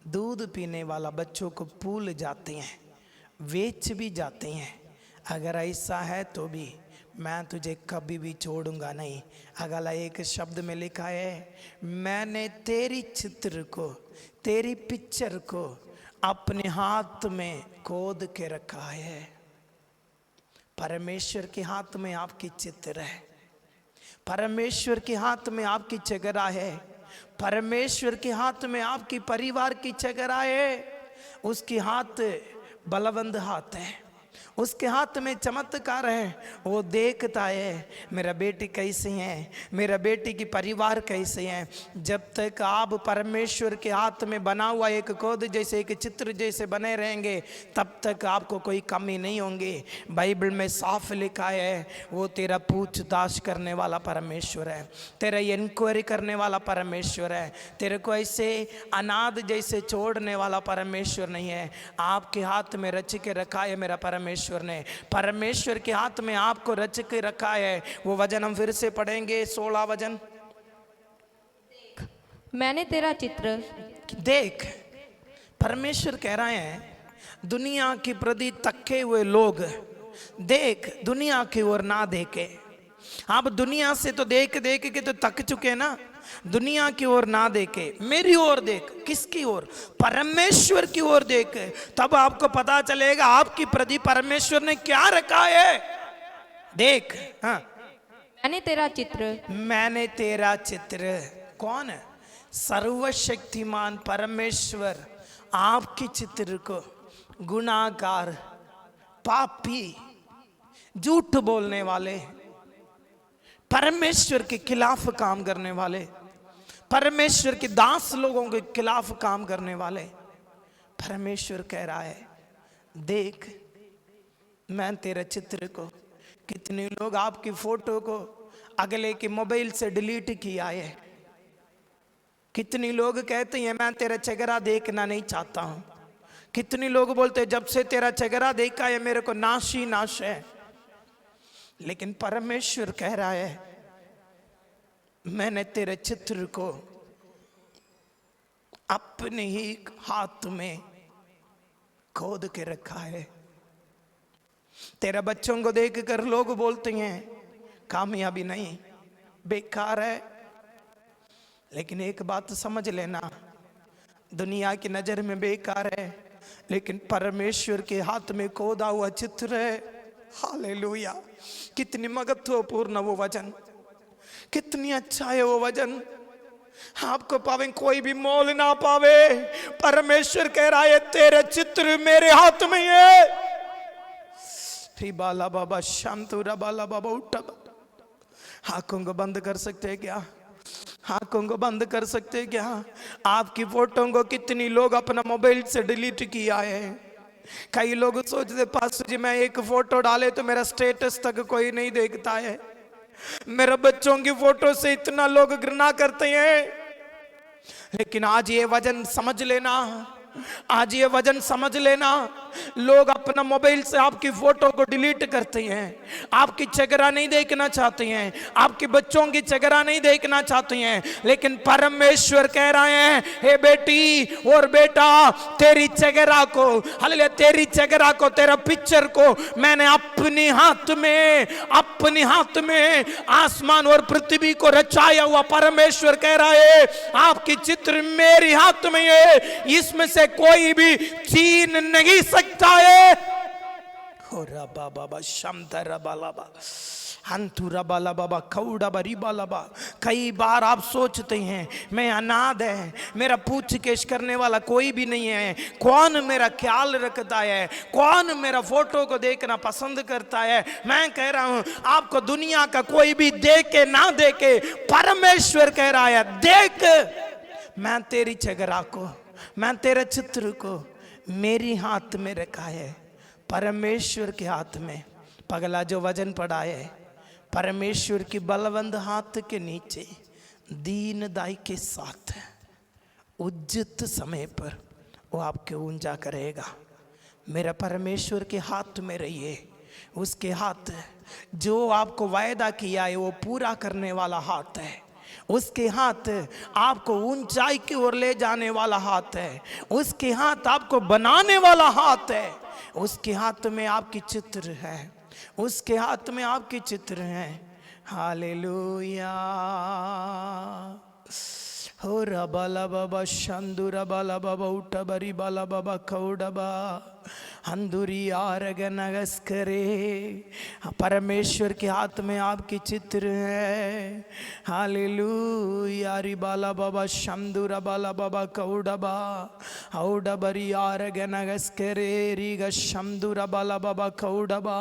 दूध पीने वाला बच्चों को भूल जाते हैं, बेच भी जाते हैं। अगर ऐसा है तो भी मैं तुझे कभी भी छोड़ूंगा नहीं। अगला एक शब्द में लिखा है, मैंने तेरी चित्र को, तेरी पिक्चर को अपने हाथ में खोद के रखा है। परमेश्वर के हाथ में आपकी चित्र है, परमेश्वर के हाथ में आपकी चेहरा है, परमेश्वर के हाथ में आपकी परिवार की चेहरा है। उसके हाथ बलवंत हाथ है, उसके हाथ में चमत्कार है। वो देखता है मेरा बेटी कैसे है, मेरा बेटी की परिवार कैसे है। जब तक आप परमेश्वर के हाथ में बना हुआ एक खोद जैसे, एक चित्र जैसे बने रहेंगे, तब तक आपको कोई कमी नहीं होंगी। बाइबल में साफ लिखा है, वो तेरा पूछताछ करने वाला परमेश्वर है, तेरा इंक्वायरी करने वाला परमेश्वर है। तेरे को ऐसे अनाथ जैसे छोड़ने वाला परमेश्वर नहीं है। आपके हाथ में रच के रखा है मेरा परमेश्वर ने। परमेश्वर के हाथ में आपको रच के रखा है। वो वचन हम फिर से पढ़ेंगे, 16 वचन। मैंने तेरा चित्र, देख, परमेश्वर कह रहे हैं, दुनिया की प्रति तके हुए लोग देख, दुनिया की ओर ना देखे। आप दुनिया से तो देख देख के तो तक चुके ना, दुनिया की ओर ना देखे, मेरी ओर देख। किसकी ओर? परमेश्वर की ओर देख। तब आपको पता चलेगा आपकी प्रति परमेश्वर ने क्या रखा है। देख, हाँ, मैंने तेरा चित्र, मैंने तेरा चित्र। कौन है? सर्वशक्तिमान परमेश्वर आपके चित्र को गुनाहगार, पापी, झूठ बोलने वाले, परमेश्वर के खिलाफ काम करने वाले, परमेश्वर के दास लोगों के खिलाफ काम करने वाले, परमेश्वर कह रहा है, देख, मैं तेरा चित्र को, कितने लोग आपकी फोटो को अगले के मोबाइल से डिलीट किया है। कितने लोग कहते हैं मैं तेरा चेहरा देखना नहीं चाहता हूं। कितने लोग बोलते हैं जब से तेरा चेहरा देखा है मेरे को नाश ही नाश है। लेकिन परमेश्वर कह रहा है, मैंने तेरे चित्र को अपने ही हाथ में खोद के रखा है। तेरे बच्चों को देख कर लोग बोलते हैं कामयाबी नहीं, बेकार है। लेकिन एक बात समझ लेना, दुनिया की नजर में बेकार है, लेकिन परमेश्वर के हाथ में खोदा हुआ चित्र है। हालेलुया! कितनी महत्वपूर्ण वो वचन, कितनी अच्छा है वो वचन। आपको पावे कोई भी मोल ना पावे, परमेश्वर कह रहा है तेरे चित्र मेरे हाथ में है। री बाला बाबा शांतुरा बाला बाबा उठा। आंखों को बंद कर सकते हैं क्या? आंखों को बंद कर सकते हैं क्या? आपकी फोटो को कितनी लोग अपना मोबाइल से डिलीट किया है। कई लोग सोचते पास्टर जी मैं एक फोटो डाले तो मेरा स्टेटस तक कोई नहीं देखता है। मेरे बच्चों की फोटो से इतना लोग घृणा करते हैं। लेकिन आज ये वचन समझ लेना, आज ये वचन समझ लेना, लोग अपना मोबाइल से आपकी फोटो को डिलीट करते हैं, आपकी चेहरा नहीं देखना चाहते हैं, आपके बच्चों की चेहरा नहीं देखना चाहते हैं। लेकिन परमेश्वर कह रहे हैं हे बेटी और बेटा, तेरी चेहरा को, हालेलुया, तेरी चेहरा को, तेरा पिक्चर को मैंने अपने हाथ में आसमान और पृथ्वी को रचाया हुआ परमेश्वर कह रहा है आपकी चित्र मेरे हाथ में है, इसमें से कोई भी छीन नहीं सकता है। हो रबा बाबा शमतरा बालाबा हंतुरा बाला बाबा खौड़ा बरी बाला बा। कई बार आप सोचते हैं मैं अनाथ है, मेरा पूछकेश करने वाला कोई भी नहीं है, कौन मेरा ख्याल रखता है, कौन मेरा फोटो को देखना पसंद करता है। मैं कह रहा हूं आपको दुनिया का कोई भी देखे ना देखे, परमेश्वर कह रहा है देख, मैं तेरी चेहरा को, मैं तेरे चित्र को मेरी हाथ में रखा है, परमेश्वर के हाथ में। पगला जो वचन पढ़ा है, परमेश्वर की बलवंत हाथ के नीचे दीन दाई के साथ उचित समय पर वो आपके ऊंचा करेगा। मेरा परमेश्वर के हाथ में रहिए, उसके हाथ जो आपको वायदा किया है वो पूरा करने वाला हाथ है, उसके हाथ आपको ऊंचाई की ओर ले जाने वाला हाथ है, उसके हाथ आपको बनाने वाला हाथ है, उसके हाथ में आपकी चित्र है, उसके हाथ में आपके चित्र हैं। हालेलुया। हो रबाला बाबा शंदुरा बाला बाबा उठा बरी बाला बाबा खौडबा अंदुरी आरग नगस्करे। परमेश्वर के हाथ में आपकी चित्र है। हालेलुया। री बाला बाबा शंदुरा बाला बाबा खौडबा औडा बरी आरग नगस्करे रीग शंदुरा बाला बाबा खौडबा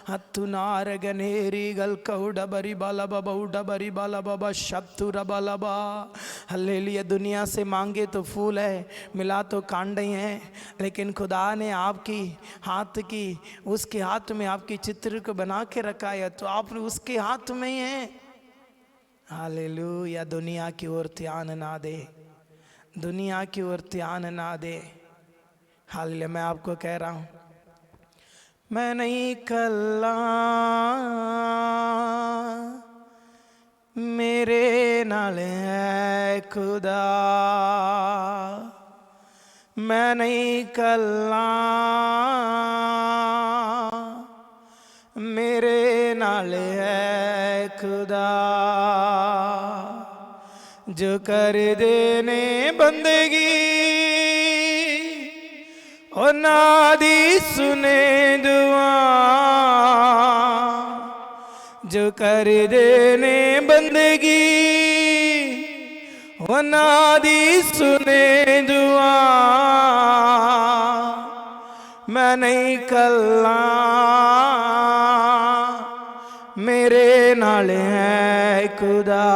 हत्तुनारग नेरीगल खौडा बरी बाला बाबा उडा बरी बाला बाबा शब्दुरा बाला बा। हालेलुया। दुनिया से मांगे तो फूल है, मिला तो कांडे हैं, लेकिन खुदा ने आपकी हाथ की, उसके हाथ में आपकी चित्र को बना के रखा है, तो आप उसके हाथ में ही हैं। हालेलुया। दुनिया की ओर ध्यान ना दे, दुनिया की ओर ध्यान ना दे। हालेलुया। मैं आपको कह रहा हूं मैं नहीं कल्ला, मेरे नाल है खुदा, मैं नहीं कल्ला, मेरे नाल है खुदा, जो कर देने बंदगी और नादी सुने दुआ, जो कर देने बंदगी वो नादी सुने दुआ, मैं नहीं कल्ला, मेरे नाल है खुदा,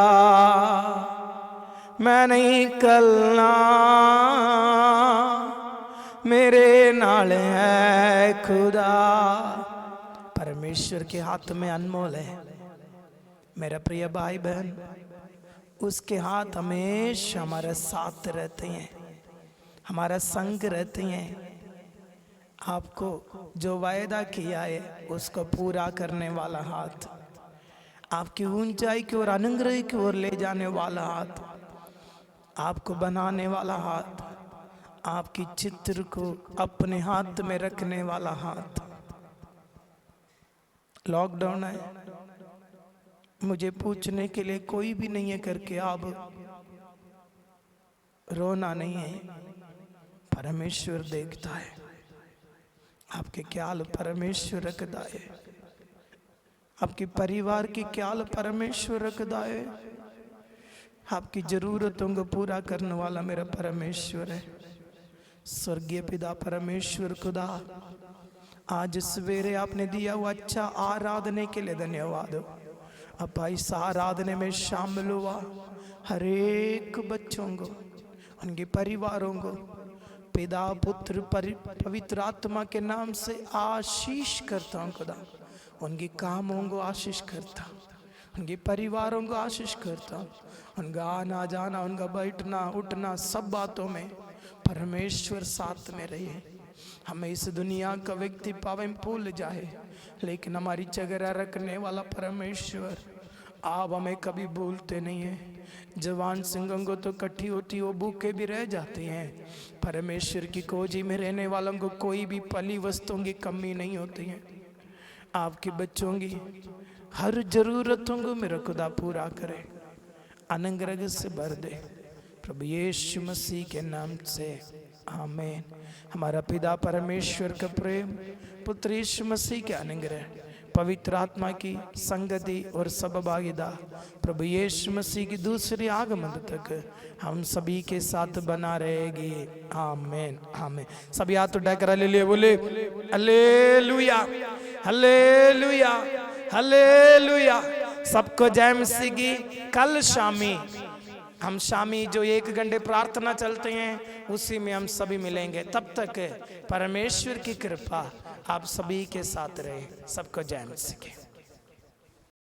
मैं नहीं कल्ला, मेरे नाल है खुदा। परमेश्वर के हाथ में अनमोल है मेरा प्रिय भाई बहन, उसके हाथ हमेशा हमारे साथ रहते हैं, हमारा संग रहते हैं। आपको जो वायदा किया है उसको पूरा करने वाला हाथ, आपकी ऊंचाई की ओर, अनुग्रह की ओर ले जाने वाला हाथ, आपको बनाने वाला हाथ, आपकी चित्र को अपने हाथ में रखने वाला हाथ। लॉकडाउन है, मुझे पूछने के लिए कोई भी नहीं है करके आप रोना नहीं है। परमेश्वर देखता है, आपके ख्याल परमेश्वर रखता है, आपके परिवार की ख्याल परमेश्वर रखता है। आपकी जरूरतों को पूरा करने वाला मेरा परमेश्वर है। स्वर्गीय पिता परमेश्वर खुदा, आज सवेरे आपने दिया हुआ अच्छा आराधने के लिए धन्यवाद हो। अब इस आराधने में शामिल हुआ हर एक बच्चों को, उनके परिवारों को पिता पुत्र पवित्र आत्मा के नाम से आशीष करता हूँ खुदा। उनके कामों को आशीष करता हूँ, उनके परिवारों को आशीष करता हूँ। उनका आना जाना, उनका बैठना उठना, सब बातों में परमेश्वर साथ में रहे। हमें इस दुनिया का व्यक्ति पावे भूल जाए, लेकिन हमारी जगह रखने वाला परमेश्वर आप हमें कभी भूलते नहीं है। जवान सिंहों को तो कट्ठी होती वो भूखे भी रह जाते हैं, परमेश्वर की खोजी में रहने वालों को कोई भी पली वस्तुओं की कमी नहीं होती है। आपके बच्चों की हर जरूरतों को मेरा खुदा पूरा करे, अनुग्रह से भर दे, प्रभु यीशु मसीह के नाम से आमीन। हमारा पिता परमेश्वर का प्रेम, पुत्र यीशु मसीह के अनुग्रह, पवित्र आत्मा की संगति और सहभागिता प्रभु यीशु मसीह की दूसरी आगमन तक हम सभी के साथ बना रहेगी। आमीन आमीन। सभी हाथ उठाकर हालेलुया बोले, हालेलुया हालेलुया हालेलुया। सबको जय मसीह की। कल शामी हम शामी जो 1 घंटे प्रार्थना चलते हैं उसी में हम सभी मिलेंगे। तब तक परमेश्वर की कृपा आप सभी के साथ रहे। सबको जय मसीह की।